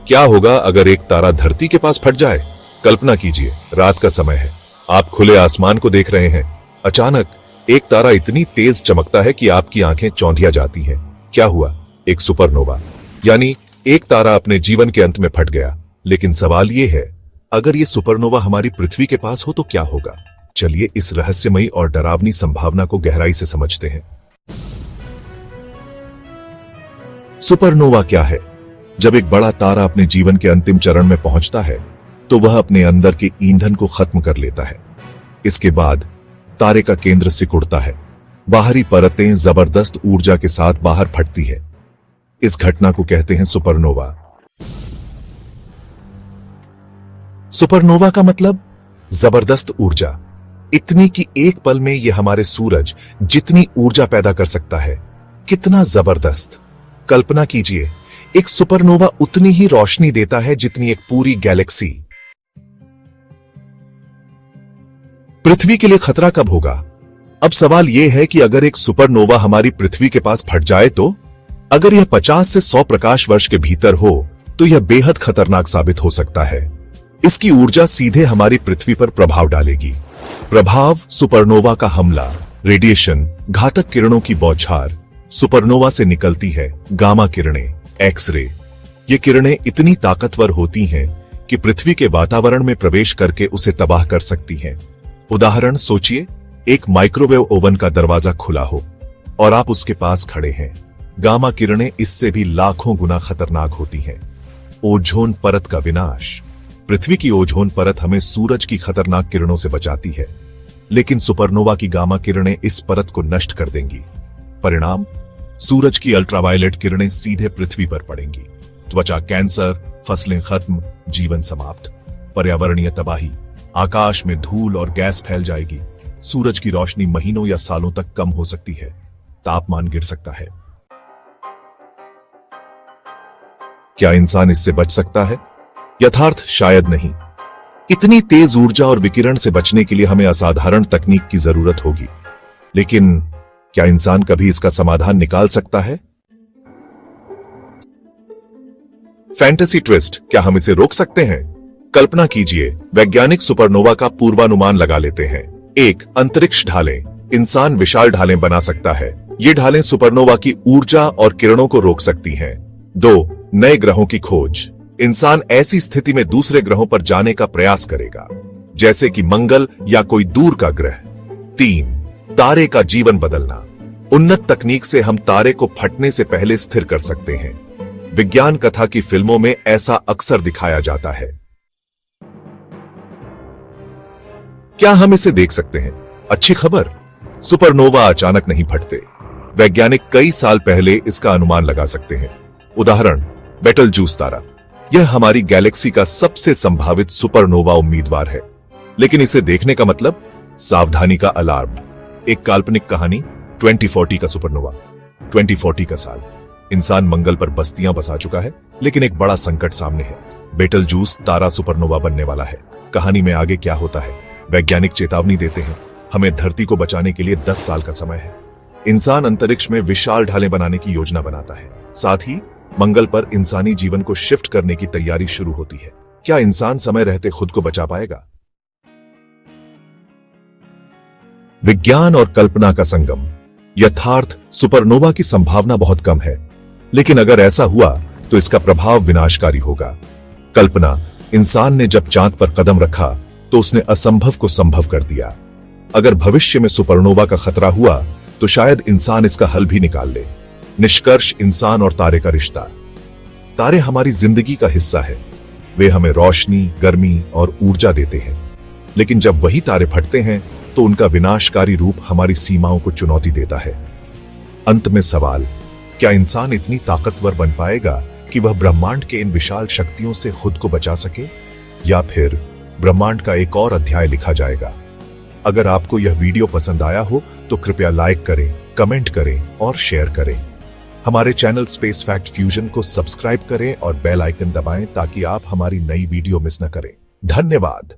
क्या होगा अगर एक तारा धरती के पास फट जाए? कल्पना कीजिए, रात का समय है, आप खुले आसमान को देख रहे हैं। अचानक एक तारा इतनी तेज चमकता है कि आपकी आंखें चौंधिया जाती हैं। क्या हुआ? एक सुपरनोवा, यानी एक तारा अपने जीवन के अंत में फट गया। लेकिन सवाल यह है, अगर ये सुपरनोवा हमारी पृथ्वी के पास हो तो क्या होगा? चलिए इस रहस्यमयी और डरावनी संभावना को गहराई से समझते हैं। सुपरनोवा क्या है? जब एक बड़ा तारा अपने जीवन के अंतिम चरण में पहुंचता है तो वह अपने अंदर के ईंधन को खत्म कर लेता है। इसके बाद तारे का केंद्र सिकुड़ता है, बाहरी परतें जबरदस्त ऊर्जा के साथ बाहर फटती है। इस घटना को कहते हैं सुपरनोवा। सुपरनोवा का मतलब जबरदस्त ऊर्जा, इतनी कि एक पल में यह हमारे सूरज जितनी ऊर्जा पैदा कर सकता है। कितना जबरदस्त! कल्पना कीजिए, एक सुपरनोवा उतनी ही रोशनी देता है जितनी एक पूरी गैलेक्सी। पृथ्वी के लिए खतरा कब होगा? अब सवाल यह है कि अगर एक सुपरनोवा हमारी पृथ्वी के पास फट जाए तो? अगर यह 50 से 100 प्रकाश वर्ष के भीतर हो तो यह बेहद खतरनाक साबित हो सकता है। इसकी ऊर्जा सीधे हमारी पृथ्वी पर प्रभाव डालेगी। प्रभाव: सुपरनोवा का हमला, रेडिएशन, घातक किरणों की बौछार। सुपरनोवा से निकलती है गामा किरणें, एक्स-रे। ये किरणें इतनी ताकतवर होती हैं कि पृथ्वी के वातावरण में प्रवेश करके उसे तबाह कर सकती हैं। उदाहरण सोचिए, एक माइक्रोवेव ओवन का दरवाजा खुला हो और आप उसके पास खड़े हैं। गामा किरणें इससे भी लाखों गुना खतरनाक होती हैं। ओजोन परत का विनाश। पृथ्वी की ओजोन परत हमें सूरज की खतरनाक किरणों से बचाती है, लेकिन सुपरनोवा की गामा किरणें इस परत को नष्ट कर देंगी। परिणाम: सूरज की अल्ट्रावायलेट किरणें सीधे पृथ्वी पर पड़ेंगी। त्वचा कैंसर, फसलें खत्म, जीवन समाप्त। पर्यावरणीय तबाही: आकाश में धूल और गैस फैल जाएगी। सूरज की रोशनी महीनों या सालों तक कम हो सकती है। तापमान गिर सकता है। क्या इंसान इससे बच सकता है? यथार्थ: शायद नहीं। इतनी तेज ऊर्जा और विकिरण से बचने के लिए हमें असाधारण तकनीक की जरूरत होगी। लेकिन क्या इंसान कभी इसका समाधान निकाल सकता है? फैंटेसी ट्विस्ट: क्या हम इसे रोक सकते हैं? कल्पना कीजिए, वैज्ञानिक सुपरनोवा का पूर्वानुमान लगा लेते हैं। 1. अंतरिक्ष ढालें। इंसान विशाल ढालें बना सकता है। ये ढालें सुपरनोवा की ऊर्जा और किरणों को रोक सकती हैं। 2. नए ग्रहों की खोज। इंसान ऐसी स्थिति में दूसरे ग्रहों पर जाने का प्रयास करेगा, जैसे कि मंगल या कोई दूर का ग्रह। 3. तारे का जीवन बदलना। उन्नत तकनीक से हम तारे को फटने से पहले स्थिर कर सकते हैं। विज्ञान कथा की फिल्मों में ऐसा अक्सर दिखाया जाता है। क्या हम इसे देख सकते हैं? अच्छी खबर, सुपरनोवा अचानक नहीं फटते। वैज्ञानिक कई साल पहले इसका अनुमान लगा सकते हैं। उदाहरण: बेटलजूस तारा। यह हमारी गैलेक्सी का सबसे संभावित सुपरनोवा उम्मीदवार है। लेकिन इसे देखने का मतलब सावधानी का अलार्म। एक काल्पनिक कहानी, 2040 का सुपरनोवा। 2040 का साल, इंसान मंगल पर बस्तियां बसा चुका है, लेकिन एक बड़ा संकट सामने है। बेटलजूस तारा सुपरनोवा बनने वाला है। कहानी में आगे क्या होता है? वैज्ञानिक चेतावनी देते हैं, हमें धरती को बचाने के लिए 10 साल का समय है। इंसान अंतरिक्ष में विशाल ढालें बनाने की योजना बनाता है। साथ ही मंगल पर इंसानी जीवन को शिफ्ट करने की तैयारी शुरू होती है। क्या इंसान समय रहते खुद को बचा पाएगा? विज्ञान और कल्पना का संगम। यथार्थ: सुपरनोवा की संभावना बहुत कम है, लेकिन अगर ऐसा हुआ तो इसका प्रभाव विनाशकारी होगा। कल्पना: इंसान ने जब चांद पर कदम रखा तो उसने असंभव को संभव कर दिया। अगर भविष्य में सुपरनोवा का खतरा हुआ तो शायद इंसान इसका हल भी निकाल ले। निष्कर्ष: इंसान और तारे का रिश्ता। तारे हमारी जिंदगी का हिस्सा है। वे हमें रोशनी, गर्मी और ऊर्जा देते हैं। लेकिन जब वही तारे फटते हैं तो उनका विनाशकारी रूप हमारी सीमाओं को चुनौती देता है। अंत में सवाल: क्या इंसान इतनी ताकतवर बन पाएगा कि वह ब्रह्मांड के इन विशाल शक्तियों से खुद को बचा सके, या फिर ब्रह्मांड का एक और अध्याय लिखा जाएगा? अगर आपको यह वीडियो पसंद आया हो तो कृपया लाइक करें, कमेंट करें और शेयर करें। हमारे चैनल स्पेस फैक्ट फ्यूजन को सब्सक्राइब करें और बेल आइकन दबाएं ताकि आप हमारी नई वीडियो मिस न करें। धन्यवाद।